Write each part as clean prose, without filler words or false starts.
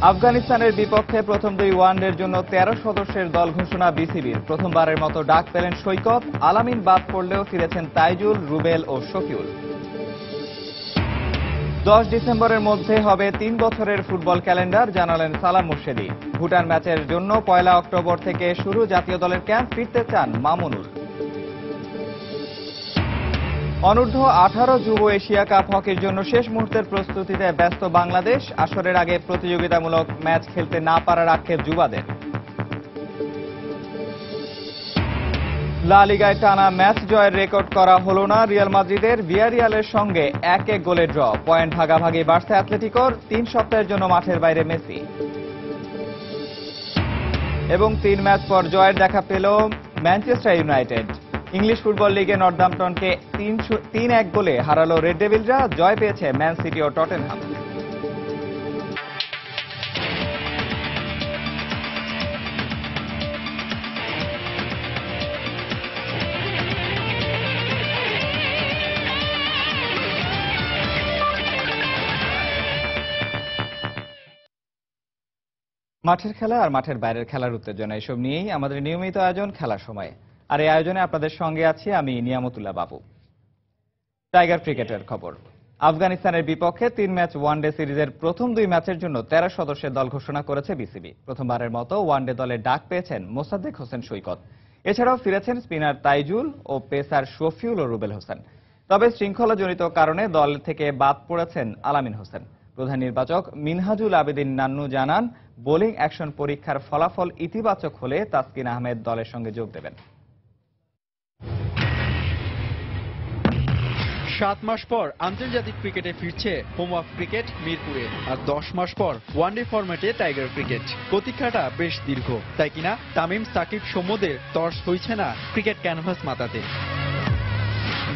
আফগানিস্তানের বিপক্ষে প্রথম দুই ওয়ানডের জন্য 13 সদস্যের দল ঘোষণা বিসিবির। প্রথমবারের মতো ডাক পেলেন সৈকত, আলামিন বাদ পড়লেও ফিরেছেন তাইজুল, রুবেল ও শফিউল। 10 ডিসেম্বরের মধ্যে হবে 3 বছরের ফুটবল ক্যালেন্ডার, জানালেন সালাম মুর্শেদী। ভুটান ম্যাচের জন্য 1 অক্টোবর থেকে শুরু জাতীয় দলের ক্যাম্প, ফিরতে চান মামুনুল। অনূর্ধ্ব 18 যুব এশিয়া কাপ হকির জন্য শেষ মুহূর্তের প্রস্তুতিতে ব্যস্ত বাংলাদেশ। আসরের আগে প্রতিযোগিতামূলক ম্যাচ খেলতে না পারার আক্ষেপ যুবাদের। লা লিগায় টানা ম্যাচ জয়ের রেকর্ড করা হলো না রিয়াল মাদ্রিদের। ভিয়ারিয়ালের সঙ্গে 1-1 গোলে ড্র, পয়েন্ট ভাগাভাগি বার্সা অ্যাথলেটিকোর। 3 সপ্তাহের জন্য মাঠের বাইরে মেসি। এবং 3 ম্যাচ পর জয়ের দেখা পেল ম্যানচেস্টার ইউনাইটেড। ইংলিশ ফুটবল লিগে নর্দাম্পটনকে 3-1 গোলে হারালো রেড ডেভিলরা। জয় পেয়েছে ম্যান সিটি ও টটেনহাম। মাঠের খেলা আর মাঠের বাইরের খেলার উত্তেজনা, এসব নিয়েই আমাদের নিয়মিত আয়োজন খেলার সময়। আর এই আয়োজনে আপনাদের সঙ্গে আছি আমি নিয়ামতুল্লাহ বাবু। টাইগার ক্রিকেটের খবর। আফগানিস্তানের বিপক্ষে 3 ম্যাচ ওয়ানডে সিরিজের প্রথম 2 ম্যাচের জন্য 13 সদস্যের দল ঘোষণা করেছে বিসিবি। প্রথমবারের মতো ওয়ানডে দলে ডাক পেয়েছেন মোসাদ্দেক হোসেন সৈকত। এছাড়াও ফিরেছেন স্পিনার তাইজুল ও পেসার শফিউল ও রুবেল হোসেন। তবে শৃঙ্খলাজনিত কারণে দল থেকে বাদ পড়েছেন আলামিন হোসেন। প্রধান নির্বাচক মিনহাজুল আবেদিন নান্নু জানান, বোলিং অ্যাকশন পরীক্ষার ফলাফল ইতিবাচক হলে তাসকিন আহমেদ দলের সঙ্গে যোগ দেবেন। 7 মাস পর আন্তর্জাতিক ক্রিকেটে ফিরছে হোম অফ ক্রিকেট মিরপুরে, আর 10 মাস পর ওয়ানডে ফরম্যাটে টাইগার ক্রিকেট। প্রতীক্ষাটা বেশ দীর্ঘ, তাই কিনা তামিম, সাকিব, সৌম্যদের তর্স হইছে না ক্রিকেট ক্যানভাস মাতাতে।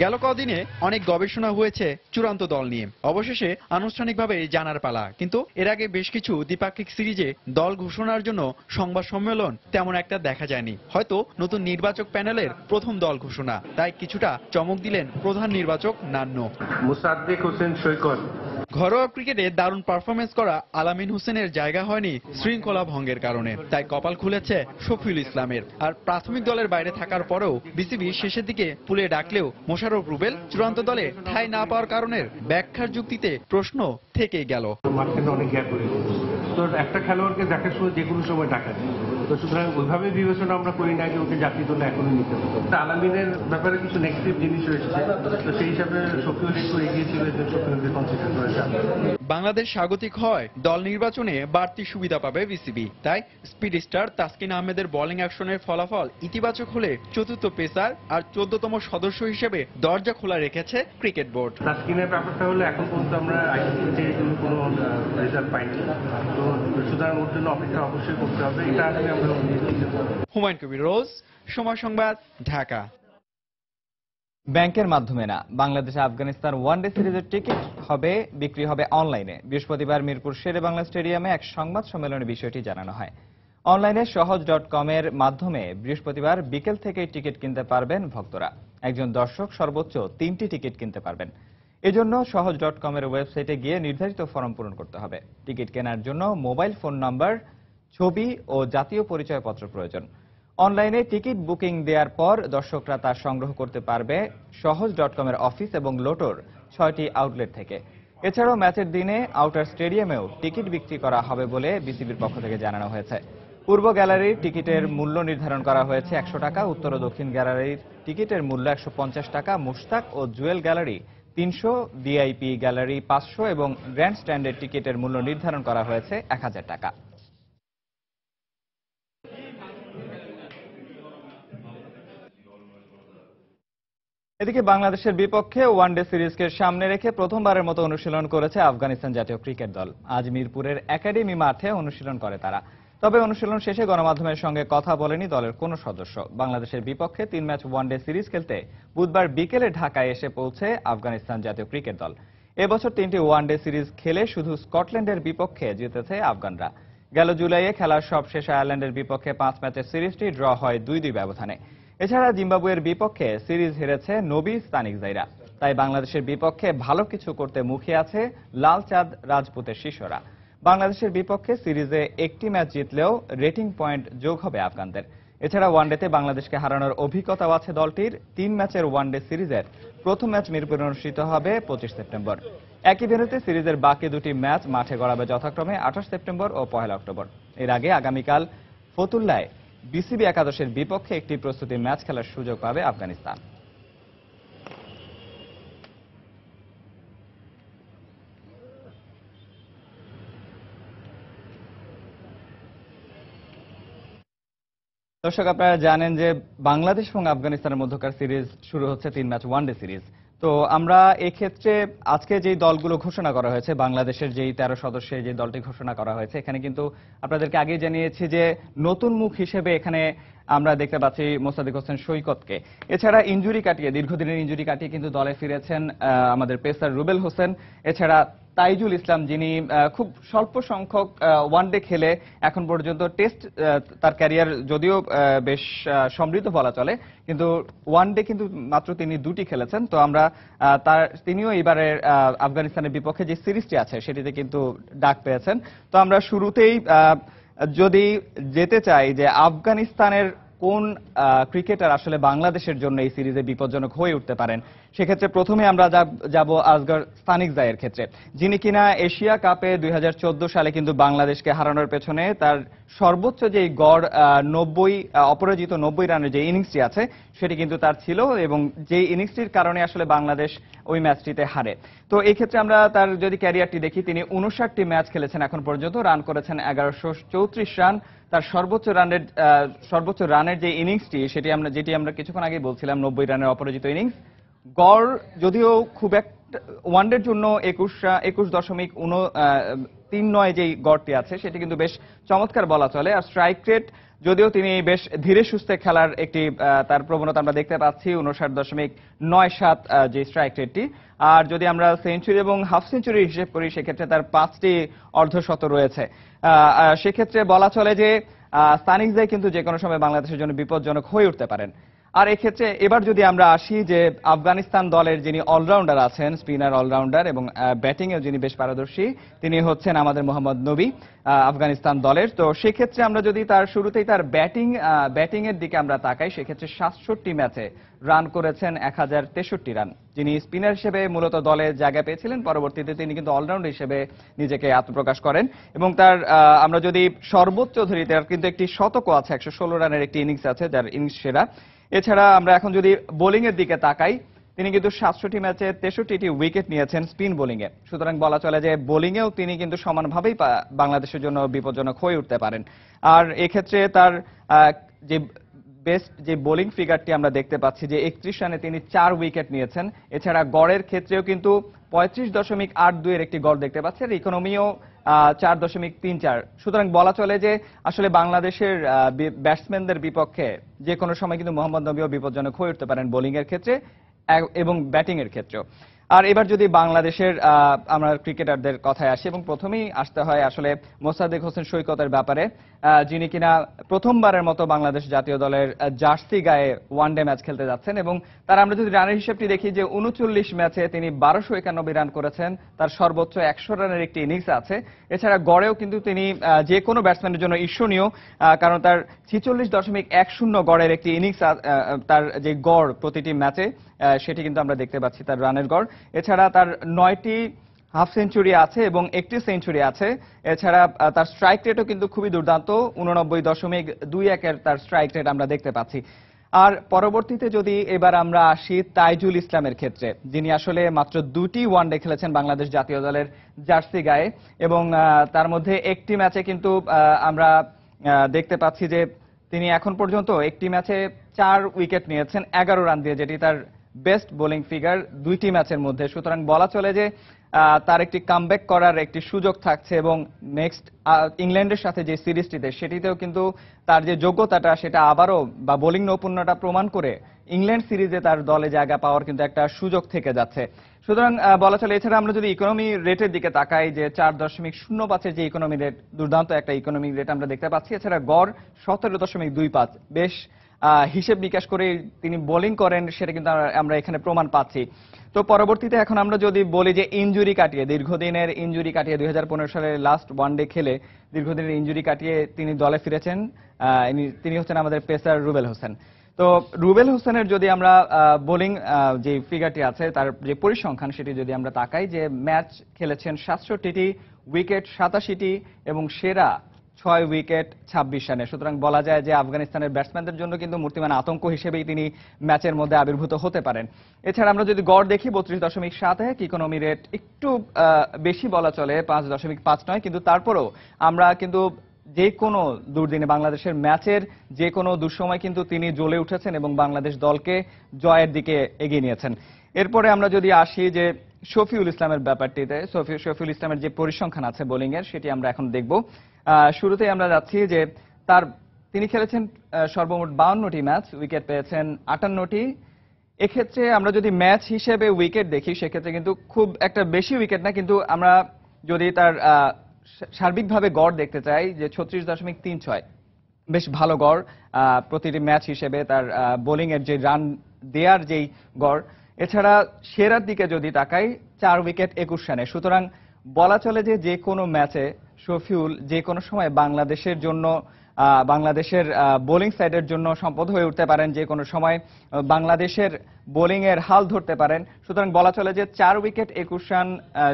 গেল কদিনে অনেক গবেষণা হয়েছে চূড়ান্ত দল নিয়ে, অবশেষে আনুষ্ঠানিকভাবে জানার পালা। কিন্তু এর আগে বেশ কিছু দ্বিপাক্ষিক সিরিজে দল ঘোষণার জন্য সংবাদ সম্মেলন তেমন একটা দেখা যায়নি। হয়তো নতুন নির্বাচক প্যানেলের প্রথম দল ঘোষণা, তাই কিছুটা চমক দিলেন প্রধান নির্বাচক নান্নু। মোসাদ্দেক হোসেন সৈকত। ঘরোয়া ক্রিকেটে দারুণ পারফরমেন্স করা আলামিন হোসেনের জায়গা হয়নি শৃঙ্খলা ভঙ্গের কারণে, তাই কপাল খুলেছে শফিউল ইসলামের। আর প্রাথমিক দলের বাইরে থাকার পরেও বিসিবি শেষের দিকে পুলে ডাকলেও মোশাররফ রুবেল চূড়ান্ত দলে ঠাঁই না পাওয়ার কারণের ব্যাখ্যার যুক্তিতে প্রশ্ন থেকেই গেল। মাঝখানে অনেক গ্যাপ হয়ে গেছে, তো একটা খেলোয়াড়কে দেখার সময় যে কোনো সময় ডাকা যায়, তো সুতরাং ওইভাবে বিবেচনা আমরা করি না যে ওকে জাতীয় দলে এখনই নিতে হবে। আলামিনের ব্যাপারে কিছু নেগেটিভ জিনিস রয়েছে, তো সেই হিসাবে শফিউল একটু এগিয়ে ছিল, শফিউলকে কনসিডার করে যাবে। বাংলাদেশ স্বাগতিক হয় দল নির্বাচনে বাড়তি সুবিধা পাবে বিসিবি, তাই স্পিড স্টার তাসকিন আহমেদের বোলিং অ্যাকশনের ফলাফল ইতিবাচক হলে চতুর্থ পেসার আর 14তম সদস্য হিসেবে দরজা খোলা রেখেছে ক্রিকেট বোর্ড। তাসকিনের ব্যাপারটা হলো এখন পর্যন্ত আমরা আইসিসিতে কোনো রেজাল্ট পাইনি, তো সুতরাং ওর জন্য অপেক্ষা অবশ্যই করতে হবে। এটা আসলে আমরা হুমায়ুন কবির রোজ, সময় সংবাদ, ঢাকা। ব্যাংকের মাধ্যমে না, বাংলাদেশ আফগানিস্তান ওয়ানডে সিরিজের টিকিট বিক্রি হবে অনলাইনে। বৃহস্পতিবার মিরপুর শেরে বাংলা স্টেডিয়ামে এক সংবাদ সম্মেলনে বিষয়টি জানানো হয়। অনলাইনে সহজ.com এর মাধ্যমে বৃহস্পতিবার বিকেল থেকেই টিকিট কিনতে পারবেন ভক্তরা। একজন দর্শক সর্বোচ্চ 3টি টিকিট কিনতে পারবেন। এজন্য সহজ.com এর ওয়েবসাইটে গিয়ে নির্ধারিত ফরম পূরণ করতে হবে। টিকিট কেনার জন্য মোবাইল ফোন নাম্বার, ছবি ও জাতীয় পরিচয়পত্র প্রয়োজন। অনলাইনে টিকিট বুকিং দেওয়ার পর দর্শকরা তা সংগ্রহ করতে পারবে সহজ.com এর অফিস এবং লোটোর 6টি আউটলেট থেকে। এছাড়াও ম্যাচের দিনে আউটার স্টেডিয়ামেও টিকিট বিক্রি করা হবে বলে বিসিবির পক্ষ থেকে জানানো হয়েছে। পূর্ব গ্যালারির টিকিটের মূল্য নির্ধারণ করা হয়েছে 100 টাকা, উত্তর ও দক্ষিণ গ্যালারির টিকিটের মূল্য 150 টাকা, মুশতাক ও জুয়েল গ্যালারি 300, ভিআইপি গ্যালারি 500 এবং গ্র্যান্ড স্ট্যান্ডের টিকিটের মূল্য নির্ধারণ করা হয়েছে 1000 টাকা। এদিকে বাংলাদেশের বিপক্ষে ওয়ানডে সিরিজকে সামনে রেখে প্রথমবারের মতো অনুশীলন করেছে আফগানিস্তান জাতীয় ক্রিকেট দল। আজ মিরপুরের একাডেমি মাঠে অনুশীলন করে তারা। তবে অনুশীলন শেষে গণমাধ্যমের সঙ্গে কথা বলেনি দলের কোনো সদস্য। বাংলাদেশের বিপক্ষে 3 ম্যাচ ওয়ানডে সিরিজ খেলতে বুধবার বিকেলে ঢাকায় এসে পৌঁছে আফগানিস্তান জাতীয় ক্রিকেট দল। এবছর 3টি ওয়ানডে সিরিজ খেলে শুধু স্কটল্যান্ডের বিপক্ষে জিতেছে আফগানরা। গেল জুলাইয়ে খেলার সবশেষে আয়ারল্যান্ডের বিপক্ষে 5 ম্যাচের সিরিজটি ড্র হয় 2-2 ব্যবধানে। এছাড়া জিম্বাবুয়ের বিপক্ষে সিরিজ হেরেছে নবী স্তানিকজাইরা। তাই বাংলাদেশের বিপক্ষে ভালো কিছু করতে মুখিয়ে আছে লাল চাঁদ রাজপুতের শিষ্যরা। বাংলাদেশের বিপক্ষে সিরিজে একটি ম্যাচ জিতলেও রেটিং পয়েন্ট যোগ হবে আফগানদের। এছাড়া ওয়ানডেতে বাংলাদেশকে হারানোর অভিজ্ঞতাও আছে দলটির। 3 ম্যাচের ওয়ানডে সিরিজের প্রথম ম্যাচ মিরপুরে অনুষ্ঠিত হবে 25 সেপ্টেম্বর। একই ভেন্যুতে সিরিজের বাকি দুটি ম্যাচ মাঠে গড়াবে যথাক্রমে 28 সেপ্টেম্বর ও 1 অক্টোবর। এর আগে আগামীকাল ফতুল্লায় বিসিবি একাদশের বিপক্ষে একটি প্রস্তুতি ম্যাচ খেলার সুযোগ পাবে আফগানিস্তান। দর্শক, আপনারা জানেন যে বাংলাদেশ এবং আফগানিস্তানের মধ্যকার সিরিজ শুরু হচ্ছে 3 ম্যাচ ওয়ানডে সিরিজ। তো আমরা এক্ষেত্রে আজকে যেই দলগুলো ঘোষণা করা হয়েছে, বাংলাদেশের যেই 13 সদস্যের যে দলটি ঘোষণা করা হয়েছে, এখানে কিন্তু আপনাদেরকে আগেই জানিয়েছি যে নতুন মুখ হিসেবে এখানে আমরা দেখতে পাচ্ছি মোসাদ্দেক হোসেন সৈকতকে। এছাড়া ইনজুরি কাটিয়ে, দীর্ঘদিনের ইনজুরি কাটিয়ে কিন্তু দলে ফিরেছেন আমাদের পেসার রুবেল হোসেন। এছাড়া তাইজুল ইসলাম, যিনি খুব স্বল্প সংখ্যক ওয়ানডে খেলে এখন পর্যন্ত টেস্ট তার ক্যারিয়ার যদিও বেশ সমৃদ্ধ বলা চলে, কিন্তু ওয়ানডে কিন্তু মাত্র তিনি 2টি খেলেছেন। তো আমরা তিনিও এবারের আফগানিস্তানের বিপক্ষে যে সিরিজটি আছে সেটিতে কিন্তু ডাক পেয়েছেন। তো আমরা শুরুতেই যদি যেতে চাই যে আফগানিস্তানের কোন ক্রিকেটার আসলে বাংলাদেশের জন্য এই সিরিজে বিপজ্জনক হয়ে উঠতে পারেন, সেক্ষেত্রে প্রথমে আমরা যাব আসগর স্তানিকজাইয়ের ক্ষেত্রে, যিনি কিনা এশিয়া কাপে 2014 সালে কিন্তু বাংলাদেশকে হারানোর পেছনে তার সর্বোচ্চ যে গড় 90 অপরাজিত 90 রানের যে ইনিংসটি আছে সেটি কিন্তু তার ছিল, এবং যে ইনিংসটির কারণে আসলে বাংলাদেশ ওই ম্যাচটিতে হারে। তো এই ক্ষেত্রে আমরা তার যদি ক্যারিয়ারটি দেখি, তিনি 59টি ম্যাচ খেলেছেন এখন পর্যন্ত, রান করেছেন 1134 রান। তার সর্বোচ্চ রানের যে ইনিংসটি যেটি আমরা কিছুক্ষণ আগে বলছিলাম 90 রানের অপরাজিত ইনিংস, গড় যদিও খুব একটা ওয়ানডের জন্য 21.39 যেই গড়টি আছে সেটি কিন্তু বেশ চমৎকার বলা চলে। আর স্ট্রাইক রেট যদিও তিনি বেশ ধীরে সুস্থে খেলার একটি তার প্রবণতা আমরা দেখতে পাচ্ছি, 59.97 যে স্ট্রাইক রেটটি। আর যদি আমরা সেঞ্চুরি এবং হাফ সেঞ্চুরি হিসেব করি সেক্ষেত্রে তার 5টি অর্ধশত রয়েছে। সেক্ষেত্রে বলা চলে যে স্তানিকজাই কিন্তু যে কোনো সময় বাংলাদেশের জন্য বিপজ্জনক হয়ে উঠতে পারেন। আর এক্ষেত্রে এবার যদি আমরা আসি যে আফগানিস্তান দলের যিনি অলরাউন্ডার আছেন, স্পিনার অলরাউন্ডার এবং ব্যাটিংয়েও যিনি বেশ পারদর্শী, তিনি হচ্ছেন আমাদের মোহাম্মদ নবী আফগানিস্তান দলের। তো সেক্ষেত্রে আমরা যদি তার শুরুতেই তার ব্যাটিং এর দিকে আমরা তাকাই, সেক্ষেত্রে 67 ম্যাচে রান করেছেন 1063 রান। যিনি স্পিনার হিসেবে মূলত দলে জায়গা পেয়েছিলেন, পরবর্তীতে তিনি কিন্তু অলরাউন্ডার হিসেবে নিজেকে আত্মপ্রকাশ করেন। এবং তার আমরা যদি সর্বোচ্চ ধরি, তার কিন্তু একটি শতকও আছে, 116 রানের একটি ইনিংস আছে যার ইনিংস সেরা। এছাড়া আমরা এখন যদি বোলিং এর দিকে তাকাই, তিনি কিন্তু 67 ম্যাচে 63টি উইকেট নিয়েছেন স্পিন বোলিং এ। সুতরাং বলা চলে যে বোলিংয়েও তিনি কিন্তু সমানভাবেই বাংলাদেশের জন্য বিপজ্জনক হয়ে উঠতে পারেন। আর এক্ষেত্রে তার যে বেস্ট যে বোলিং ফিগারটি আমরা দেখতে পাচ্ছি যে 31 রানে তিনি 4 উইকেট নিয়েছেন। এছাড়া গড়ের ক্ষেত্রেও কিন্তু 35.82 এর একটি গড় দেখতে পাচ্ছি, আর ইকোনমিও 4.34। সুতরাং বলা চলে যে আসলে বাংলাদেশের ব্যাটসম্যানদের বিপক্ষে যে কোনো সময় কিন্তু মোহাম্মদ নবীও বিপজ্জনক হয়ে উঠতে পারেন বোলিং এর ক্ষেত্রে এবং ব্যাটিং এর ক্ষেত্রেও। আর এবার যদি বাংলাদেশের আমরা ক্রিকেটারদের কথায় আসি, এবং প্রথমেই আসতে হয় আসলে মোসাদ্দেক হোসেন সৈকতের ব্যাপারে, যিনি কিনা প্রথমবারের মতো বাংলাদেশ জাতীয় দলের জার্সি গায়ে ওয়ানডে ম্যাচ খেলতে যাচ্ছেন। এবং তার আমরা যদি রানের হিসেবটি দেখি যে 39 ম্যাচে তিনি 1291 রান করেছেন, তার সর্বোচ্চ 100 রানের একটি ইনিংস আছে। এছাড়া গড়েও কিন্তু তিনি যে কোনো ব্যাটসম্যানের জন্য ঈর্ষণীয়, কারণ তার 46.10 গড়ের একটি ইনিংস, তার যে গড় প্রতিটি ম্যাচে সেটি কিন্তু আমরা দেখতে পাচ্ছি তার রানের গড়। এছাড়া তার 9টি হাফ সেঞ্চুরি আছে এবং 1টি সেঞ্চুরি আছে। এছাড়া তার স্ট্রাইক রেটও কিন্তু খুবই দুর্দান্ত, 89.21 এর তার স্ট্রাইক রেট আমরা দেখতে পাচ্ছি। আর পরবর্তীতে যদি এবার আমরা আসি তাইজুল ইসলামের ক্ষেত্রে, যিনি আসলে মাত্র 2টি ওয়ানডে খেলেছেন বাংলাদেশ জাতীয় দলের জার্সি গায়ে, এবং তার মধ্যে একটি ম্যাচে কিন্তু আমরা দেখতে পাচ্ছি যে তিনি এখন পর্যন্ত একটি ম্যাচে 4 উইকেট নিয়েছেন 11 রান দিয়ে, যেটি তার বেস্ট বোলিং ফিগার 2টি ম্যাচের মধ্যে। সুতরাং বলা চলে যে তার একটি কামব্যাক করার একটি সুযোগ থাকছে, এবং নেক্সট ইংল্যান্ডের সাথে যে সিরিজটিতে সেটিতেও কিন্তু তার যে যোগ্যতাটা সেটা আবারও বা বোলিং নৈপুণ্যটা প্রমাণ করে ইংল্যান্ড সিরিজে তার দলে জায়গা পাওয়ার কিন্তু একটা সুযোগ থেকে যাচ্ছে। সুতরাং বলা চলে, এছাড়া আমরা যদি ইকোনমি রেটের দিকে তাকাই যে 4.05 যে ইকোনমি রেট, দুর্দান্ত একটা ইকোনমি রেট আমরা দেখতে পাচ্ছি। এছাড়া গড় 17.25, বেশ হিসেব বিকাশ করে তিনি বোলিং করেন, সেটা কিন্তু আমরা এখানে প্রমাণ পাচ্ছি। তো পরবর্তীতে এখন আমরা যদি বলি যে ইনজুরি কাটিয়ে, দীর্ঘদিনের ইনজুরি কাটিয়ে 2015 সালে লাস্ট ওয়ানডে খেলে দীর্ঘদিনের ইনজুরি কাটিয়ে তিনি দলে ফিরেছেন, তিনি হচ্ছেন আমাদের পেসার রুবেল হোসেন। তো রুবেল হোসেনের যদি আমরা বোলিং যে ফিগারটি আছে, তার যে পরিসংখ্যান, সেটি যদি আমরা তাকাই, যে ম্যাচ খেলেছেন 67টি, উইকেট 87টি এবং সেরা 6 উইকেট 26 রানে। সুতরাং বলা যায় যে আফগানিস্তানের ব্যাটসম্যানদের জন্য কিন্তু মূর্তিমান আতঙ্ক হিসেবেই তিনি ম্যাচের মধ্যে আবির্ভূত হতে পারেন। এছাড়া আমরা যদি গড় দেখি 32.7, ইকোনমি রেট একটু বেশি বলা চলে, 5.5 নয়, কিন্তু তারপরেও আমরা কিন্তু যে কোনো দুর্দিনে বাংলাদেশের ম্যাচের যে কোনো দুঃসময় কিন্তু তিনি জ্বলে উঠেছেন এবং বাংলাদেশ দলকে জয়ের দিকে এগিয়ে নিয়েছেন। এরপরে আমরা যদি আসি যে শফিউল ইসলামের ব্যাপারটিতে, শফিউল ইসলামের যে পরিসংখ্যান আছে বোলিং এর, সেটি আমরা এখন দেখব। শুরুতেই আমরা যাচ্ছি যে তিনি খেলেছেন সর্বমোট 52টি ম্যাচ, উইকেট পেয়েছেন 58টি। এক্ষেত্রে আমরা যদি ম্যাচ হিসেবে উইকেট দেখি, সেক্ষেত্রে কিন্তু খুব একটা বেশি উইকেট না, কিন্তু আমরা যদি তার সার্বিকভাবে গড় দেখতে চাই যে 36.36, বেশ ভালো গড় প্রতিটি ম্যাচ হিসেবে তার বোলিং এর যে রান দেয়ার যেই গড়। এছাড়া সেরার দিকে যদি তাকাই, 4 উইকেট 21 রানে। সুতরাং বলা চলে যে কোনো ম্যাচে শফিউল যে কোনো সময় বাংলাদেশের জন্য, বাংলাদেশের বোলিং সাইডের জন্য সম্পদ হয়ে উঠতে পারেন, যে কোনো সময় বাংলাদেশের বোলিং এর হাল ধরতে পারেন। সুতরাং বলা চলে যে 4 উইকেট 21 রান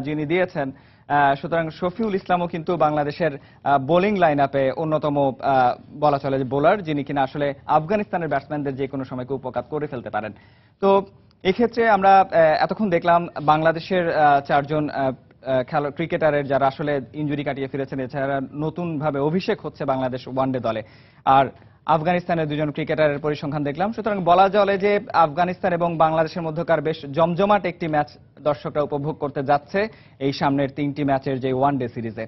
যিনি দিয়েছেন, সুতরাং শফিউল ইসলামও কিন্তু বাংলাদেশের বোলিং লাইন আপে অন্যতম বলা চলে যে বোলার, যিনি কিনা আসলে আফগানিস্তানের ব্যাটসম্যানদের যে কোনো সময়কে উপকার করে ফেলতে পারেন। তো এক্ষেত্রে আমরা এতক্ষণ দেখলাম বাংলাদেশের 4 জন ক্রিকেটারের যারা আসলে ইনজুরি কাটিয়ে ফিরেছেন, এছাড়া নতুন ভাবে অভিষেক হচ্ছে বাংলাদেশ ওয়ানডে দলে, আর আফগানিস্তানের 2 জন ক্রিকেটারের পরিসংখ্যান দেখলাম। সুতরাং বলা চলে যে আফগানিস্তান এবং বাংলাদেশের মধ্যকার বেশ জমজমাট একটি ম্যাচ দর্শকরা উপভোগ করতে যাচ্ছে এই সামনের 3টি ম্যাচের যে ওয়ানডে সিরিজে।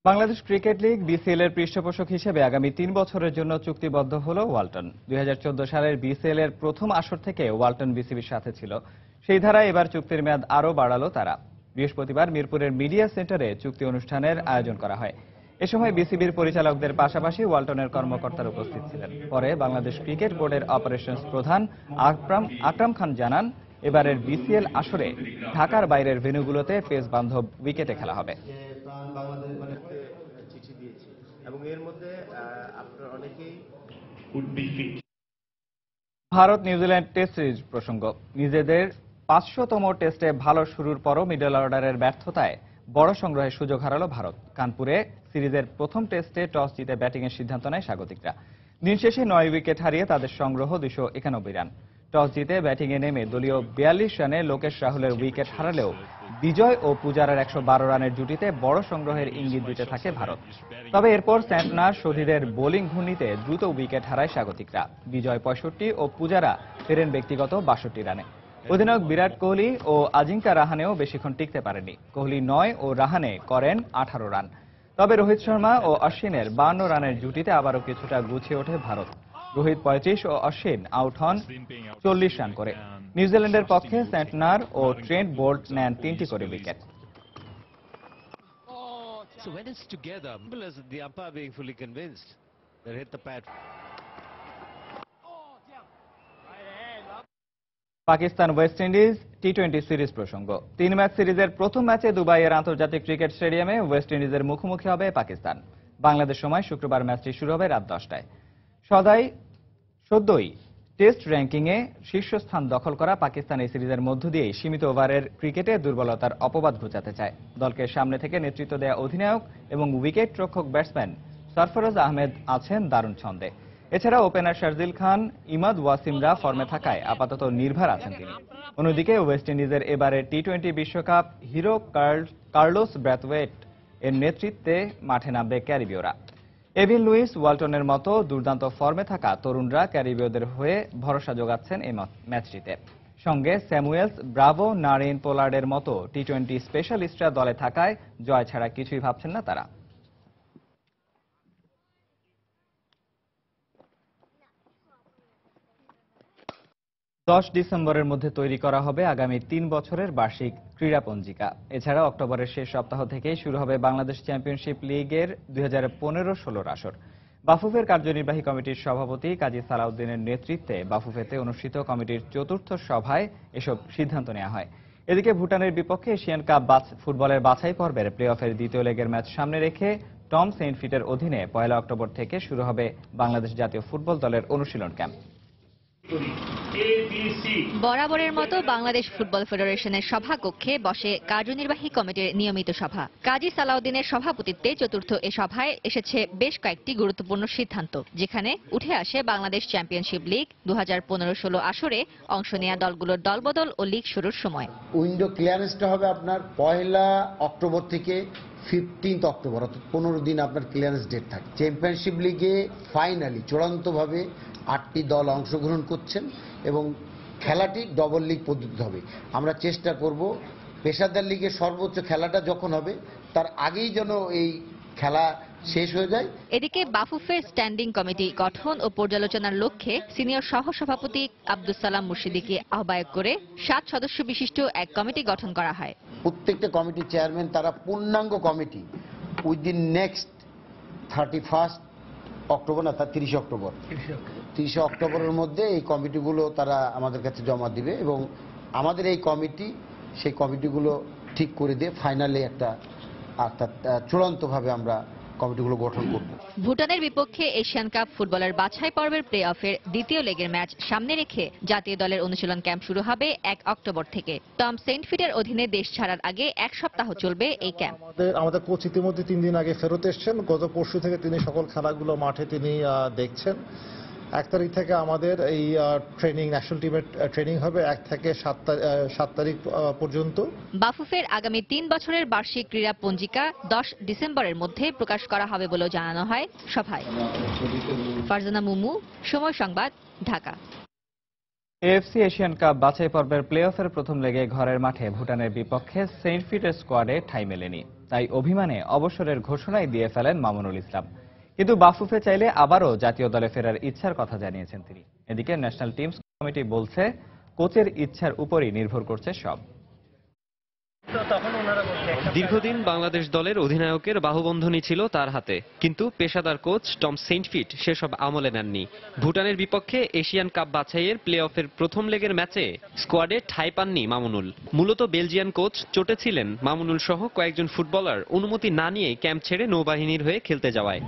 বাংলাদেশ ক্রিকেট লীগ বিসিএল এর পৃষ্ঠপোষক হিসেবে আগামী 3 বছরের জন্য চুক্তিবদ্ধ হলো ওয়ালটন। 2014 সালের বিসিএল এর প্রথম আসর থেকে ওয়ালটন বিসিবির সাথে ছিল, সেই ধারায় এবার চুক্তির মেয়াদ আরও বাড়ালো তারা। বৃহস্পতিবার মিরপুরের মিডিয়া সেন্টারে চুক্তি অনুষ্ঠানের আয়োজন করা হয়। এ সময় বিসিবির পরিচালকদের পাশাপাশি ওয়ালটনের কর্মকর্তারা উপস্থিত ছিলেন। পরে বাংলাদেশ ক্রিকেট বোর্ডের অপারেশনস প্রধান আকরাম খান জানান, এবারের বিসিএল আসরে ঢাকার বাইরের ভেন্যুগুলোতে পেস বান্ধব উইকেটে খেলা হবে। চিঠি দিয়েছি এবং এর মধ্যে আপনারা অনেকেই ভারত নিউজিল্যান্ড টেস্ট সিরিজ প্রসঙ্গ। নিজেদের 500তম টেস্টে ভালো শুরুর পরও মিডল অর্ডারের ব্যর্থতায় বড় সংগ্রহের সুযোগ হারালো ভারত। কানপুরে সিরিজের প্রথম টেস্টে টস জিতে ব্যাটিংয়ের সিদ্ধান্ত নেয় স্বাগতিকরা। দিন শেষে 9 উইকেট হারিয়ে তাদের সংগ্রহ 291 রান। টস জিতে ব্যাটিংয়ে নেমে দলীয় 42 রানে লোকেশ রাহুলের উইকেট হারালেও বিজয় ও পূজারার 112 রানের জুটিতে বড় সংগ্রহের ইঙ্গিত দিতে থাকে ভারত। তবে এরপর স্যান্টনার সৌদিদের বোলিং ঘূর্ণিতে দ্রুত উইকেট হারায় স্বাগতিকরা। বিজয় 65 ও পূজারা ফেরেন ব্যক্তিগত 62 রানে। অধিনায়ক বিরাট কোহলি ও আজিঙ্কা রাহানেও বেশিক্ষণ টিকতে পারেনি। কোহলি 9 ও রাহানে করেন 18 রান। তবে রোহিত শর্মা ও অশ্বিনের 52 রানের জুটিতে আবারও কিছুটা গুছিয়ে ওঠে ভারত। রোহিত 35 ও অশ্বিন আউট হন 40 রান করে। নিউজিল্যান্ডের পক্ষে স্যান্টনার ও ট্রেন্ট বোল্ট নেন 3টি করে wicket. So when it's together, the umpire being fully convinced that hit the pad. Pakistan West Indies T20 series প্রসঙ্গ। 3 ম্যাচ সিরিজের প্রথম ম্যাচে দুবাইয়ের আন্তর্জাতিক ক্রিকেট স্টেডিয়ামে ওয়েস্ট ইন্ডিজের মুখোমুখি হবে পাকিস্তান। বাংলাদেশ সময় শুক্রবার ম্যাচটি শুরু হবে রাত 10টায়। সদ্যই টেস্ট র্যাঙ্কিংয়ে শীর্ষস্থান দখল করা পাকিস্তান এই সিরিজের মধ্য দিয়েই সীমিত ওভারের ক্রিকেটে দুর্বলতার অপবাদ ঘোচাতে চায়। দলকে সামনে থেকে নেতৃত্ব দেয়া অধিনায়ক এবং উইকেট রক্ষক ব্যাটসম্যান সরফরাজ আহমেদ আছেন দারুণ ছন্দে। এছাড়া ওপেনার শারজিল খান, ইমাদ ওয়াসিমরা ফর্মে থাকায় আপাতত নির্ভর আছেন তিনি। অন্যদিকে ওয়েস্ট ইন্ডিজের এবারের টি-20 বিশ্বকাপ হিরো কার্লোস ব্র্যাথওয়েট এর নেতৃত্বে মাঠে নামবে ক্যারিবীয়রা। এভিন লুইস, ওয়ালটনের মতো দুর্দান্ত ফর্মে থাকা তরুণরা ক্যারিবীয়দের হয়ে ভরসা যোগাচ্ছেন এই ম্যাচটিতে। সঙ্গে স্যামুয়েলস, ব্রাভো, নারিন, পোলার্ডের মতো টি-20 স্পেশালিস্টরা দলে থাকায় জয় ছাড়া কিছুই ভাবছেন না তারা। 10 ডিসেম্বরের মধ্যে তৈরি করা হবে আগামী 3 বছরের বার্ষিক ক্রীড়া পঞ্জিকা। এছাড়া অক্টোবরের শেষ সপ্তাহ থেকেই শুরু হবে বাংলাদেশ চ্যাম্পিয়নশিপ লিগের 2015-16 আসর। বাফুফের কার্যনির্বাহী কমিটির সভাপতি কাজী সালাউদ্দিনের নেতৃত্বে বাফুফেতে অনুষ্ঠিত কমিটির চতুর্থ সভায় এসব সিদ্ধান্ত নেওয়া হয়। এদিকে ভুটানের বিপক্ষে এশিয়ান কাপ ফুটবলের বাছাই পর্বের প্লে অফের দ্বিতীয় লেগের ম্যাচ সামনে রেখে টম সেইন্টফিটের অধীনে 1 অক্টোবর থেকে শুরু হবে বাংলাদেশ জাতীয় ফুটবল দলের অনুশীলন ক্যাম্প। বরাবরের মতো বাংলাদেশ ফুটবল ফেডারেশনের সভাকক্ষে বসে কার্যনির্বাহী কমিটির নিয়মিত সভা। কাজী সালাউদ্দিনের সভাপতিত্বে চতুর্থ এ সভায় এসেছে বেশ কয়েকটি গুরুত্বপূর্ণ সিদ্ধান্ত, যেখানে উঠে আসে বাংলাদেশ চ্যাম্পিয়নশিপ লিগ 2015-16 আসরে অংশ নেওয়া দলগুলোর দলবদল ও লিগ শুরুর সময়। উইন্ডো ক্লিয়ারেন্সটা হবে আপনার 1 অক্টোবর থেকে 15 অক্টোবর, অর্থাৎ 15 দিন আপনার ক্লিয়ারেন্স ডেট থাকে। চ্যাম্পিয়নশিপ লিগে ফাইনালি চূড়ান্তভাবে 8টি দল অংশগ্রহণ করছেন এবং খেলাটি ডবল লিগ পদ্ধতি হবে। আমরা চেষ্টা করব পেশাদার লিগের সর্বোচ্চ খেলাটা যখন হবে তার আগেই যেন এই খেলা শেষ হয়ে যায়। এদিকে বাফুফের স্ট্যান্ডিং কমিটি গঠন ও পর্যালোচনার লক্ষ্যে সিনিয়র সহসভাপতি আব্দুস সালাম মুর্শিদীকে আহ্বায়ক করে 7 সদস্য বিশিষ্ট এক কমিটি গঠন করা হয়। প্রত্যেকটা কমিটির চেয়ারম্যান তারা পূর্ণাঙ্গ কমিটি উইদিন নেক্সট 31 অক্টোবর না, তার 30 অক্টোবরের মধ্যে এই কমিটিগুলো তারা আমাদের কাছে জমা দিবে এবং আমাদের এই কমিটি সেই কমিটিগুলো ঠিক করে দিয়ে ফাইনালে একটা অর্থাৎ চূড়ান্তভাবে আমরা কমিটিগুলো গঠন করব। ভুটানের বিপক্ষে এশিয়ান কাপ ফুটবলের বাছাই পর্বের প্লে অফের দ্বিতীয় লেগের ম্যাচ সামনে রেখে জাতীয় দলের অনুশীলন ক্যাম্প শুরু হবে 1 অক্টোবর থেকে। টম সেইন্টফিটের অধীনে দেশ ছাড়ার আগে 1 সপ্তাহ চলবে এই ক্যাম্প। আমাদের কোচ ইতিমধ্যে 3 দিন আগে ফেরত এসেছেন। গত পরশু থেকে তিনি সকল খেলাগুলো মাঠে তিনি দেখছেন। 1 তারিখ থেকে আমাদের এই ট্রেনিং, ন্যাশনাল টিমের ট্রেনিং হবে 1 থেকে 7 তারিখ পর্যন্ত। বাফুফের আগামী 3 বছরের বার্ষিক ক্রীড়া পঞ্জিকা 10 ডিসেম্বরের মধ্যে প্রকাশ করা হবে বলেও জানানো হয় সভায়। ফারজানা মুমু, সময় সংবাদ, ঢাকা। এএফসি এশিয়ান কাপ বাছাই পর্বের প্লে অফের প্রথম লেগে ঘরের মাঠে ভুটানের বিপক্ষে সেইন্টফিটের স্কোয়াডে ঠাঁই মেলেনি, তাই অভিমানে অবসরের ঘোষণাই দিয়ে ফেলেন মামুনুল ইসলাম। কিন্তু বাফুফে চাইলে আবারও জাতীয় দলে ফেরার ইচ্ছার কথা জানিয়েছেন তিনি। এদিকে ন্যাশনাল টিমস কমিটি বলছে কোচের ইচ্ছার উপরই নির্ভর করছে সব। দীর্ঘদিন বাংলাদেশ দলের অধিনায়কের বাহুবন্ধনী ছিল তার হাতে, কিন্তু পেশাদার কোচ টম সেইন্টফিট সেসব আমলে নেননি। ভুটানের বিপক্ষে এশিয়ান কাপ বাছাইয়ের প্লে অফের প্রথম লেগের ম্যাচে স্কোয়াডে ঠাঁই পাননি মামুনুল। মূলত বেলজিয়ান কোচ চোটে ছিলেন মামুনুল সহ কয়েকজন ফুটবলার অনুমতি না নিয়ে ক্যাম্প ছেড়ে নৌবাহিনীর হয়ে খেলতে যাওয়ায়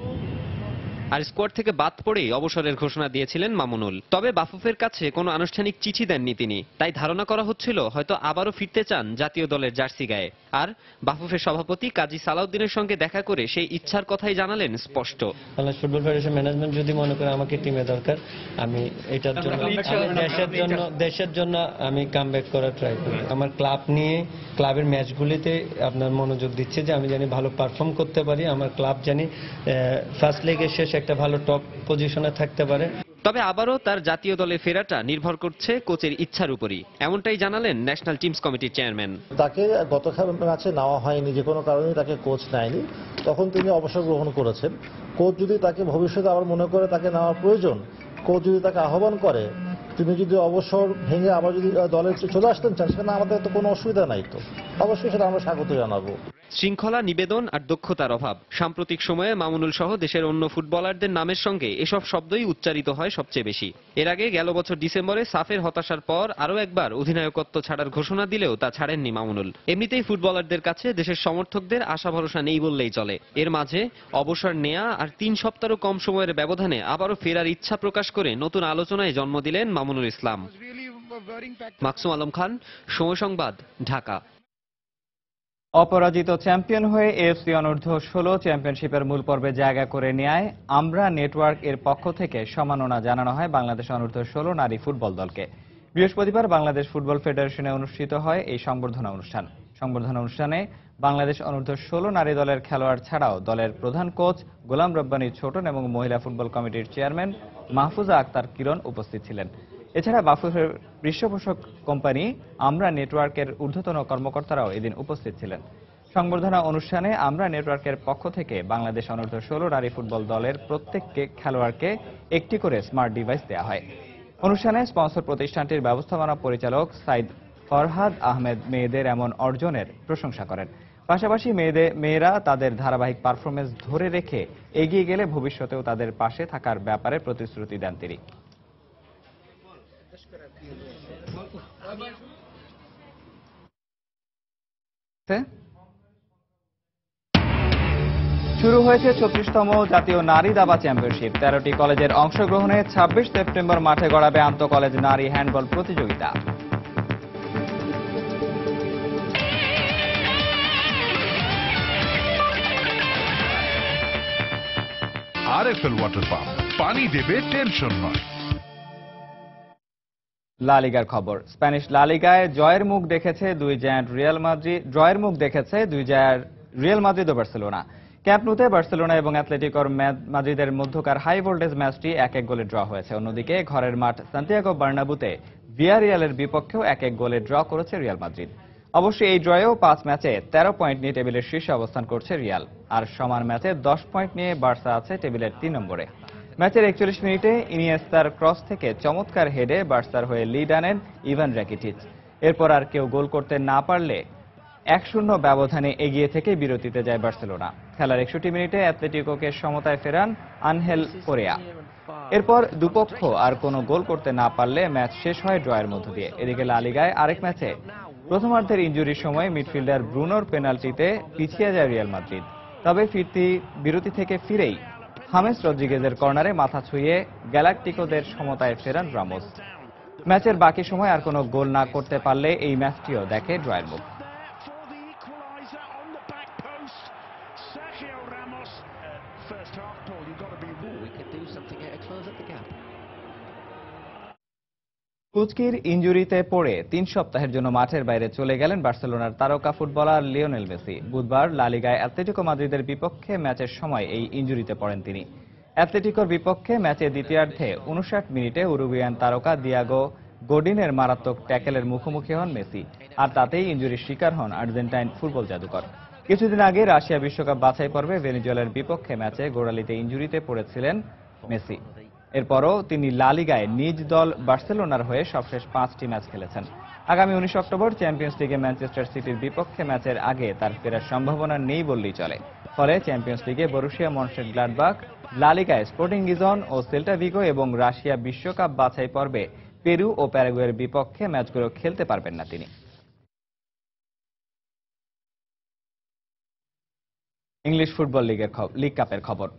আর স্কোয়াড থেকে বাদ পড়েই অবসরের ঘোষণা দিয়েছিলেন মামুনুল। তবে বাফুফের কাছে কোনো আনুষ্ঠানিক চিঠি দেননি তিনি, তাই ধারণা করা হচ্ছিল হয়তো আবারও ফিরতে চান জাতীয় দলের জার্সি গায়ে। আর বাফুফের সভাপতি কাজী সালাউদ্দিনের সঙ্গে দেখা করে সেই ইচ্ছার কথাই জানালেন স্পষ্ট। বাংলাদেশ ফুটবল ফেডারেশন ম্যানেজমেন্ট যদি মনে করে আমাকে টিমে দরকার, আমি এটার জন্য দেশের জন্য আমি কামব্যাক করার ট্রাই করি। আমার ক্লাব নিয়ে ক্লাবের ম্যাচগুলিতে আপনার মনোযোগ দিচ্ছে যে আমি জানি ভালো পারফর্ম করতে পারি, আমার ক্লাব জানি ফার্স্ট লেগের শেষ একটা ভালো টপ পজিশনে থাকতে পারে। তবে আবারও তার জাতীয় দলে ফেরাটা নির্ভর করছে কোচের ইচ্ছার উপরই, এমনটাই জানালেন ন্যাশনাল টিমস কমিটির চেয়ারম্যান। তাকে গত ম্যাচে নেওয়া হয়নি, যে কোনো কারণে তাকে কোচ নেয়নি, তখন তিনি অবসর গ্রহণ করেছেন। কোচ যদি তাকে ভবিষ্যতে আবার মনে করে তাকে নেওয়ার প্রয়োজন, কোচ যদি তাকে আহ্বান করে, তিনি যদি অবসর ভেঙে আবার যদি দলে চলে আসতেন চান, সেখানে আমাদের তো কোনো অসুবিধা নাই, তো অবশ্যই সেটা আমরা স্বাগত জানাবো। শৃঙ্খলা, নিবেদন আর দক্ষতার অভাব। সাম্প্রতিক সময়ে মামুনুল সহ দেশের অন্য ফুটবলারদের নামের সঙ্গে এসব শব্দই উচ্চারিত হয় সবচেয়ে বেশি। এর আগে গেল বছর ডিসেম্বরে সাফের হতাশার পর আরও একবার অধিনায়কত্ব ছাড়ার ঘোষণা দিলেও তা ছাড়েননি মামুনুল। এমনিতেই ফুটবলারদের কাছে দেশের সমর্থকদের আশা ভরসা নেই বললেই চলে। এর মাঝে অবসর নেয়া আর 3 সপ্তাহেরও কম সময়ের ব্যবধানে আবারও ফেরার ইচ্ছা প্রকাশ করে নতুন আলোচনায় জন্ম দিলেন মামুনুল ইসলাম। মাকসুম আলম খান, সময় সংবাদ, ঢাকা। অপরাজিত চ্যাম্পিয়ন হয়ে এএফসি অনূর্ধ্ব 16 চ্যাম্পিয়নশিপের মূল পর্বে জায়গা করে নেয় আমরা নেটওয়ার্ক এর পক্ষ থেকে সম্মাননা জানানো হয় বাংলাদেশ অনূর্ধ্ব 16 নারী ফুটবল দলকে। বৃহস্পতিবার বাংলাদেশ ফুটবল ফেডারেশনে অনুষ্ঠিত হয় এই সংবর্ধনা অনুষ্ঠান। সংবর্ধনা অনুষ্ঠানে বাংলাদেশ অনূর্ধ্ব 16 নারী দলের খেলোয়াড় ছাড়াও দলের প্রধান কোচ গোলাম রব্বানী ছোটন এবং মহিলা ফুটবল কমিটির চেয়ারম্যান মাহফুজা আক্তার কিরণ উপস্থিত ছিলেন। এছাড়া বাফুফের পৃষ্ঠপোষক কোম্পানি আমরা নেটওয়ার্কের ঊর্ধ্বতন কর্মকর্তারাও এদিন উপস্থিত ছিলেন। সংবর্ধনা অনুষ্ঠানে আমরা নেটওয়ার্কের পক্ষ থেকে বাংলাদেশ অনূর্ধ্ব 16 নারী ফুটবল দলের প্রত্যেককে খেলোয়াড়কে একটি করে স্মার্ট ডিভাইস দেওয়া হয়। অনুষ্ঠানে স্পন্সর প্রতিষ্ঠানটির ব্যবস্থাপনা পরিচালক সাইদ ফরহাদ আহমেদ মেয়েদের এমন অর্জনের প্রশংসা করেন। পাশাপাশি মেয়েরা তাদের ধারাবাহিক পারফরমেন্স ধরে রেখে এগিয়ে গেলে ভবিষ্যতেও তাদের পাশে থাকার ব্যাপারে প্রতিশ্রুতি দেন তিনি। শুরু হয়েছে 36তম জাতীয় নারী দাবা চ্যাম্পিয়নশিপ। 13টি কলেজের অংশগ্রহণে 26 সেপ্টেম্বর মাঠে গড়াবে আন্তঃকলেজ নারী হ্যান্ডবল প্রতিযোগিতা। আরএফএল ওয়াটার পাম্প, পানি দেবে টেনশন নয়। লা লিগার খবর। স্প্যানিশ লা লিগায় জয়ের মুখ দেখেছে দুই জায়ান্ট রিয়াল মাদ্রিদ ও বার্সেলোনা। ক্যাম্প নুতে বার্সেলোনা এবং অ্যাথলেটিকো মাদ্রিদের মধ্যকার হাই ভোল্টেজ ম্যাচটি 1-1 গোলে ড্র হয়েছে। অন্যদিকে ঘরের মাঠ সান্তিয়াগো বার্নাব্যুতে ভিয়ারিয়ালের বিপক্ষেও 1-1 গোলে ড্র করেছে রিয়াল মাদ্রিদ। অবশ্য এই ড্রয়েও 5 ম্যাচে 13 পয়েন্ট নিয়ে টেবিলের শীর্ষে অবস্থান করছে রিয়াল, আর সমান ম্যাচে 10 পয়েন্ট নিয়ে বার্সা আছে টেবিলের 3 নম্বরে। ম্যাচের 41 মিনিটে ইনিয়েস্তার ক্রস থেকে চমৎকার হেডে বার্সার হয়ে লিড আনেন ইভান রাকিটিচ। এরপর আর কেউ গোল করতে না পারলে 1-0 ব্যবধানে এগিয়ে থেকে বিরতিতে যায় বার্সেলোনা। খেলার 61 মিনিটে অ্যাথলেটিকোকে সমতায় ফেরান আনহেল কোরেয়া। এরপর দুপক্ষ আর কোনো গোল করতে না পারলে ম্যাচ শেষ হয় ড্রয়ের মধ্য দিয়ে। এদিকে লা লিগায় আরেক ম্যাচে প্রথমার্ধের ইনজুরির সময় মিডফিল্ডার ব্রুনোর পেনাল্টিতে পিছিয়ে যায় রিয়াল মাদ্রিদ। তবে বিরতি থেকে ফিরেই হামেস রদ্রিগেজের কর্নারে মাথা ছুঁয়ে গ্যালাকটিকোদের সমতায় ফেরান রামোস। ম্যাচের বাকি সময় আর কোনো গোল না করতে পারলে এই ম্যাচটিও দেখে ড্রয়ের মুখ। কুচকির ইনজুরিতে পড়ে 3 সপ্তাহের জন্য মাঠের বাইরে চলে গেলেন বার্সেলোনার তারকা ফুটবলার লিওনেল মেসি। বুধবার লা লিগায় অ্যাথলেটিকো মাদ্রিদের বিপক্ষে ম্যাচের সময় এই ইনজুরিতে পড়েন তিনি। অ্যাথলেটিকোর বিপক্ষে ম্যাচের দ্বিতীয়ার্ধে 59 মিনিটে উরুগুয়ান তারকা দিয়াগো গোডিনের মারাত্মক ট্যাকেলের মুখোমুখি হন মেসি, আর তাতেই ইনজুরির শিকার হন আর্জেন্টাইন ফুটবল জাদুকর। কিছুদিন আগে রাশিয়া বিশ্বকাপ বাছাই পর্বে ভেনেজুয়েলার বিপক্ষে ম্যাচে গোড়ালিতে ইনজুরিতে পড়েছিলেন মেসি। এরপরও তিনি লা লিগায় নিজ দল বার্সেলোনার হয়ে সবশেষ 5টি ম্যাচ খেলেছেন। আগামী 19 অক্টোবর চ্যাম্পিয়ন্স লিগে ম্যানচেস্টার সিটির বিপক্ষে ম্যাচের আগে তার ফেরার সম্ভাবনা নেই বললেই চলে। ফলে চ্যাম্পিয়ন্স লিগে বরুশিয়া মনশেনগ্লাডবাখ, লা লিগায় স্পোর্টিং লিজন ও সেল্টা ভিগো এবং রাশিয়া বিশ্বকাপ বাছাই পর্বে পেরু ও প্যারাগুয়ের বিপক্ষে ম্যাচগুলো খেলতে পারবেন না তিনি। ইংলিশ ফুটবল লিগ কাপের খবর।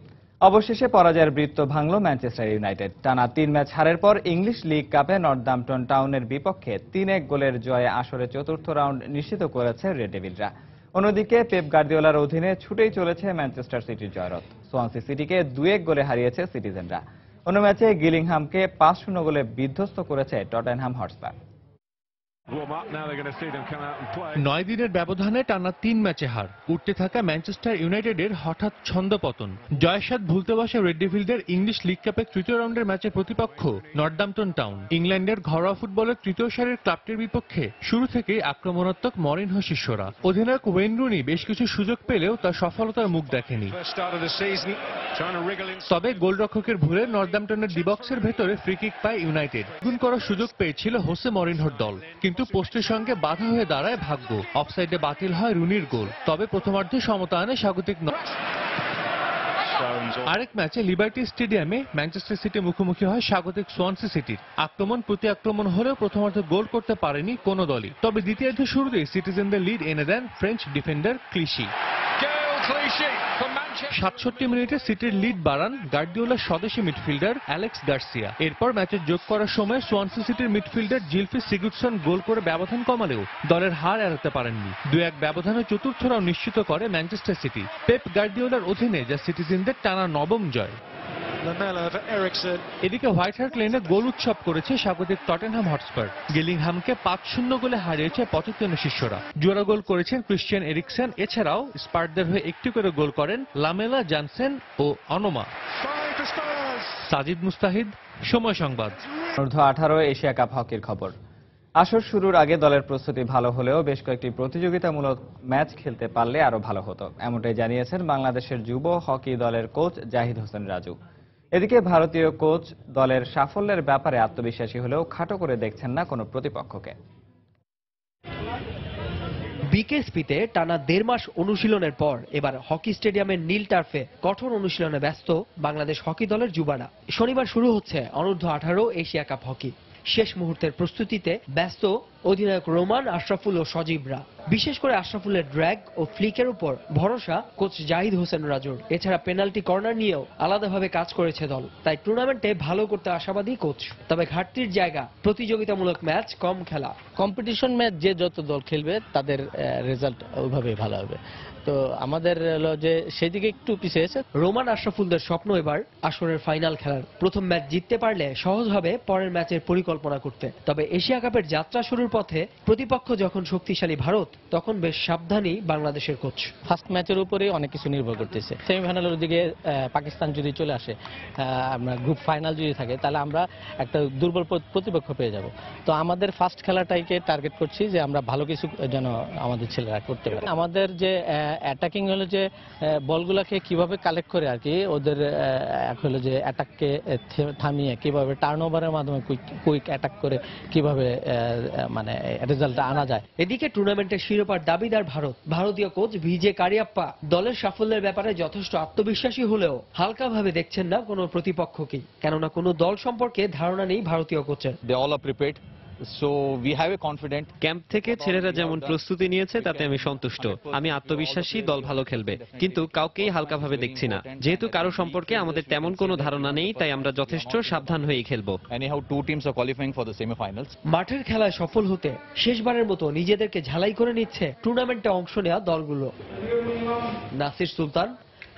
অবশেষে পরাজয়ের বৃত্ত ভাঙল ম্যানচেস্টার ইউনাইটেড। টানা 3 ম্যাচ হারের পর ইংলিশ লিগ কাপে নর্দাম্পটন টাউনের বিপক্ষে 3-1 গোলের জয়ে আসরে চতুর্থ রাউন্ড নিশ্চিত করেছে রেড ডেভিলরা। অন্যদিকে পেপ গার্দিওলার অধীনে ছুটেই চলেছে ম্যানচেস্টার সিটির জয়রথ। সোয়ানসি সিটিকে 2-1 গোলে হারিয়েছে সিটিজেনরা। অন্য ম্যাচে গিলিংহামকে 5-0 গোলে বিধ্বস্ত করেছে টটেনহাম হটস্পার। 9 দিনের ব্যবধানে টানা 3 ম্যাচে হার, উঠতে থাকা ম্যানচেস্টার ইউনাইটেডের হঠাৎ ছন্দপতন। জয়ের স্বাদ ভুলতে বসে রেড ডেভিলদের ইংলিশ লিগ কাপের তৃতীয় রাউন্ডের ম্যাচের প্রতিপক্ষ নর্দাম্পটন টাউন। ইংল্যান্ডের ঘরোয়া ফুটবলের তৃতীয় সারির ক্লাবটির বিপক্ষে শুরু থেকেই আক্রমণাত্মক মরিনহো শিষ্যরা। অধিনায়ক ওয়েন রুনি বেশ কিছু সুযোগ পেলেও তার সফলতার মুখ দেখেনি। তবে গোলরক্ষকের ভুলে নর্দাম্পটনের ডিবক্সের ভেতরে ফ্রি কিক পায় ইউনাইটেড। গুণ করার সুযোগ পেয়েছিল হোসে মরিনহোর দল, কিন্তু পোস্টের সঙ্গে বাধা হয়ে দাঁড়ায় ভাগ্য। অফসাইডে বাতিল হয় রুনির গোল। তবে প্রথমার্ধে সমতা আনে স্বাগতিক। আরেক ম্যাচে লিবার্টি স্টেডিয়ামে ম্যানচেস্টার সিটি মুখোমুখি হয় স্বাগতিক সোয়ানসি সিটির। আক্রমণ প্রতি আক্রমণ হলেও প্রথমার্ধে গোল করতে পারেনি কোনো দলই। তবে দ্বিতীয়ার্ধে শুরুতেই সিটিজেনদের লিড এনে দেন ফ্রেঞ্চ ডিফেন্ডার ক্লিশি। 67 মিনিটে সিটির লিড বাড়ান গার্দিওলার স্বদেশী মিডফিল্ডার অ্যালেক্স গার্সিয়া। এরপর ম্যাচের যোগ করার সময় সোয়ানসি সিটির মিডফিল্ডার জিলফি সিগুডসন গোল করে ব্যবধান কমালেও দলের হার এড়াতে পারেননি। 2-1 ব্যবধানে চতুর্থ রাউন্ড নিশ্চিত করে ম্যানচেস্টার সিটি পেপ গার্দিওলার অধীনে, যা সিটিজেনদের টানা 9ম জয়। এদিকে হোয়াইট হার্ট লেনে গোল উৎসব করেছে স্বাগতিক টটেনহাম হটস্পার। গিলিংহামকে 5-0 গোলে হারিয়েছে পচেতিনো শিষ্যরা। জোড়া গোল করেছেন ক্রিশ্চিয়ান এরিকসেন। এছাড়াও স্পার্টদের হয়ে একটি করে গোল করেন লামেলা জানসেন ও অনোমা। সাজিদ মুস্তাহিদ, সময় সংবাদ। অনূর্ধ্ব-18 এশিয়া কাপ হকির খবর। আসর শুরুর আগে দলের প্রস্তুতি ভালো হলেও বেশ কয়েকটি প্রতিযোগিতামূলক ম্যাচ খেলতে পারলে আরো ভালো হতো, এমনটাই জানিয়েছেন বাংলাদেশের যুব হকি দলের কোচ জাহিদ হোসেন রাজু। এদিকে ভারতীয় কোচ দলের সাফল্যের ব্যাপারে আত্মবিশ্বাসী হলেও খাটো করে দেখছেন না কোনো প্রতিপক্ষকে। বিকেএসপিতে টানা 1.5 মাস অনুশীলনের পর এবার হকি স্টেডিয়ামের নীল টার্ফে কঠোর অনুশীলনে ব্যস্ত বাংলাদেশ হকি দলের যুবারা। শনিবার শুরু হচ্ছে অনূর্ধ্ব 18 এশিয়া কাপ হকি। শেষ মুহূর্তের প্রস্তুতিতে ব্যস্ত অধিনায়ক রোমান, আশরাফুল ও সজীবরা। বিশেষ করে আশরাফুলের ড্র্যাগ ও ফ্লিকের উপর ভরসা কোচ জাহিদ হোসেন রাজুর। এছাড়া পেনাল্টি কর্নার নিয়েও আলাদাভাবে কাজ করেছে দল। তাই টুর্নামেন্টে ভালো করতে আশাবাদী কোচ। তবে ঘাটতির জায়গা প্রতিযোগিতামূলক ম্যাচ কম খেলা। কম্পিটিশন ম্যাচ যে যত দল খেলবে তাদের রেজাল্ট ওইভাবেই ভালো হবে। তো আমাদের হলো যে সেদিকে একটু পিছিয়েছে। রোমান, আশরাফুলদের স্বপ্ন এবার আসরের ফাইনাল খেলার। প্রথম ম্যাচ জিততে পারলে সহজ হবে পরের ম্যাচের পরিকল্পনা করতে। তবে এশিয়া কাপের যাত্রা শুরুর পথে প্রতিপক্ষ যখন শক্তিশালী ভারত, তখন বেশ সাবধানী বাংলাদেশের কোচ। ফার্স্ট ম্যাচের উপরে অনেক কিছু নির্ভর করতেছে। সেমিফাইনালের দিকে পাকিস্তান যদি চলে আসে, আমরা গ্রুপ ফাইনাল যদি থাকে, তাহলে আমরা একটা দুর্বল প্রতিপক্ষ পেয়ে যাব। তো আমাদের ফার্স্ট খেলাটাকে টার্গেট করছি যে আমরা ভালো কিছু যেন আমাদের ছেলেরা করতে পারে। আমাদের যে অ্যাটাকিং হলো যে বলগুলোকে কিভাবে কালেক্ট করে আর কি, ওদের হলো যে অ্যাটাককে থামিয়ে কিভাবে টার্নওভারের মাধ্যমে কুইক অ্যাটাক করে কিভাবে মানে রেজাল্ট আনা যায়। এদিকে টুর্নামেন্টের শিরোপার দাবিদার ভারত। ভারতীয় কোচ ভিজে কারিয়াপ্পা দলের সাফল্যের ব্যাপারে যথেষ্ট আত্মবিশ্বাসী হলেও হালকাভাবে দেখছেন না কোনো প্রতিপক্ষকেই। কেননা কোনো দল সম্পর্কে ধারণা নেই ভারতীয় কোচের। ক্যাম্প থেকে ছেলেরা যেমন প্রস্তুতি নিয়েছে তাতে আমি সন্তুষ্ট। আমি আত্মবিশ্বাসী দল ভালো খেলবে, কিন্তু কাউকেই হালকাভাবে দেখছি না। যেহেতু কারো সম্পর্কে আমাদের তেমন কোনো ধারণা নেই, তাই আমরা যথেষ্ট সাবধান হয়েই খেলবো। মাঠের খেলায় সফল হতে শেষবারের মতো নিজেদেরকে ঝালাই করে নিচ্ছে টুর্নামেন্টে অংশ নেওয়া দলগুলো। নাসির সুলতান,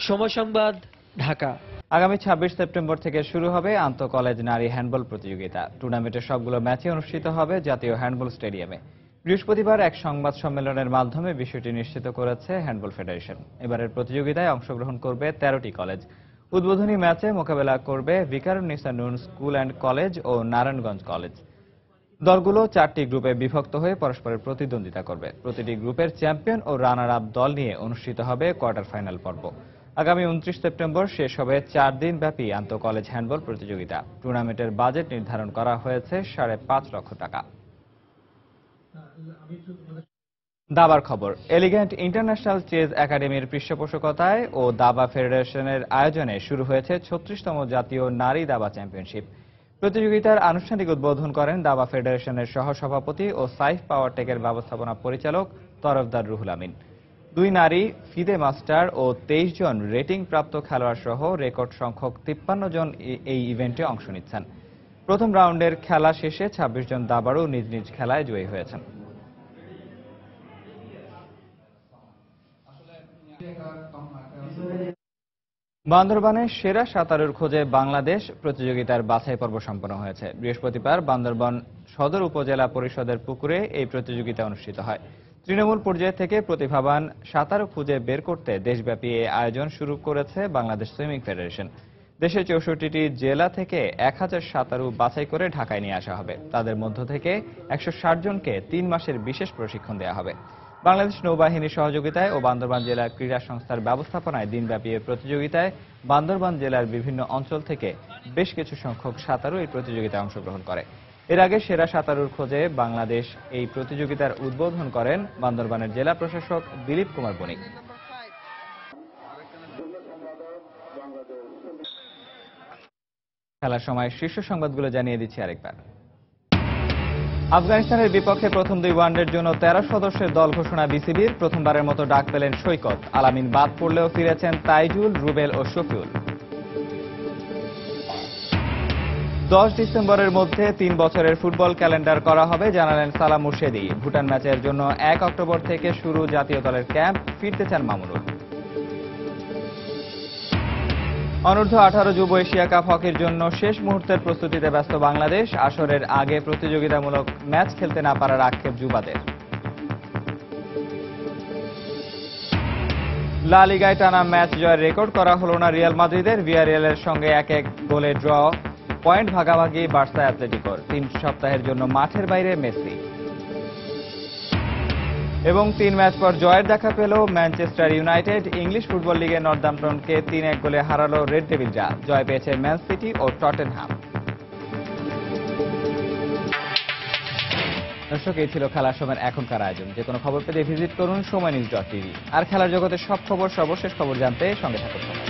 সময় সংবাদ, ঢাকা। আগামী 26 সেপ্টেম্বর থেকে শুরু হবে আন্তঃ কলেজ নারী হ্যান্ডবল প্রতিযোগিতা। টুর্নামেন্টের সবগুলো ম্যাচই অনুষ্ঠিত হবে জাতীয় হ্যান্ডবল স্টেডিয়ামে। বৃহস্পতিবার এক সংবাদ সম্মেলনের মাধ্যমে বিষয়টি নিশ্চিত করেছে হ্যান্ডবল ফেডারেশন। এবারের প্রতিযোগিতায় অংশগ্রহণ করবে 13টি কলেজ। উদ্বোধনী ম্যাচে মোকাবেলা করবে Viqarunnisa Noon school and college ও নারায়ণগঞ্জ কলেজ। দলগুলো 4টি গ্রুপে বিভক্ত হয়ে পরস্পরের প্রতিদ্বন্দ্বিতা করবে। প্রতিটি গ্রুপের চ্যাম্পিয়ন ও রানার আপ দল নিয়ে অনুষ্ঠিত হবে কোয়ার্টার ফাইনাল পর্ব। আগামী 29 সেপ্টেম্বর শেষ হবে 4 দিন ব্যাপী আন্তঃ কলেজ হ্যান্ডবল প্রতিযোগিতা। টুর্নামেন্টের বাজেট নির্ধারণ করা হয়েছে 5.5 লক্ষ টাকা। দাবার খবর। এলিগ্যান্ট ইন্টারন্যাশনাল চেজ একাডেমির পৃষ্ঠপোষকতায় ও দাবা ফেডারেশনের আয়োজনে শুরু হয়েছে 36তম জাতীয় নারী দাবা চ্যাম্পিয়নশিপ। প্রতিযোগিতার আনুষ্ঠানিক উদ্বোধন করেন দাবা ফেডারেশনের সহসভাপতি ও সাইফ পাওয়ার টেকের ব্যবস্থাপনা পরিচালক তরফদার রুহুল আমিন। 2 নারী ফিদে মাস্টার ও 23 জন রেটিং প্রাপ্ত খেলোয়াড় সহ রেকর্ড সংখ্যক 53 জন এই ইভেন্টে অংশ নিচ্ছেন। প্রথম রাউন্ডের খেলা শেষে 26 জন দাবাড়ু নিজ নিজ খেলায় জয়ী হয়েছেন। বান্দরবানে সেরা সাঁতারুর খোঁজে বাংলাদেশ প্রতিযোগিতার বাছাই পর্ব সম্পন্ন হয়েছে। বৃহস্পতিবার বান্দরবান সদর উপজেলা পরিষদের পুকুরে এই প্রতিযোগিতা অনুষ্ঠিত হয়। তৃণমূল পর্যায় থেকে প্রতিভাবান সাঁতারু খুঁজে বের করতে দেশব্যাপী এই আয়োজন শুরু করেছে বাংলাদেশ সুইমিং ফেডারেশন। দেশের 64টি জেলা থেকে 1000 সাঁতারু বাছাই করে ঢাকায় নিয়ে আসা হবে। তাদের মধ্য থেকে 160 জনকে 3 মাসের বিশেষ প্রশিক্ষণ দেওয়া হবে। বাংলাদেশ নৌবাহিনীর সহযোগিতায় ও বান্দরবান জেলা ক্রীড়া সংস্থার ব্যবস্থাপনায় দিনব্যাপী এই প্রতিযোগিতায় বান্দরবান জেলার বিভিন্ন অঞ্চল থেকে বেশ কিছু সংখ্যক সাঁতারু এই প্রতিযোগিতায় অংশগ্রহণ করে। এর আগে সেরা সাঁতারুর খোঁজে বাংলাদেশ এই প্রতিযোগিতার উদ্বোধন করেন বান্দরবানের জেলা প্রশাসক দিলীপ কুমার বণিক। খেলার সময় শীর্ষ সংবাদগুলো জানিয়ে দিচ্ছি আরেকবার। আফগানিস্তানের বিপক্ষে প্রথম 2 ওয়ানডের জন্য 13 সদস্যের দল ঘোষণা বিসিবির। প্রথমবারের মতো ডাক পেলেন সৈকত। আলামিন বাদ পড়লেও ফিরেছেন তাইজুল, রুবেল ও শফিউল। 10 ডিসেম্বরের মধ্যে 3 বছরের ফুটবল ক্যালেন্ডার করা হবে জানালেন সালাম মুর্শেদি। ভুটান ম্যাচের জন্য 1 অক্টোবর থেকে শুরু জাতীয় দলের ক্যাম্প, ফিরতে চান মামুনুল। অনূর্ধ্ব 18 যুব এশিয়া কাপ হকির জন্য শেষ মুহূর্তের প্রস্তুতিতে ব্যস্ত বাংলাদেশ। আসরের আগে প্রতিযোগিতামূলক ম্যাচ খেলতে না পারার আক্ষেপ যুবাদের। লা লিগায় টানা ম্যাচ জয়ের রেকর্ড করা হলো না রিয়াল মাদ্রিদের। ভিয়ারিয়ালের সঙ্গে 1-1 গোলে ড্র। পয়েন্ট ভাগাভাগি বার্সা অ্যাটলেটিকোর। 3 সপ্তাহের জন্য মাঠের বাইরে মেসি। এবং 3 ম্যাচ পর জয়ের দেখা পেল ম্যানচেস্টার ইউনাইটেড। ইংলিশ ফুটবল লিগে নর্দাম্পটনকে 3-1 গোলে হারালো রেড ডেভিলরা। জয় পেয়েছে ম্যান সিটি ও টটেনহাম। দর্শক, এই ছিল খেলার সময়ের এখনকার আয়োজন। যে কোনো খবর পেতে ভিজিট করুন সময়নিউজ.tv। আর খেলার জগতের সব খবর, সর্বশেষ খবর জানতে সঙ্গে থাকুন।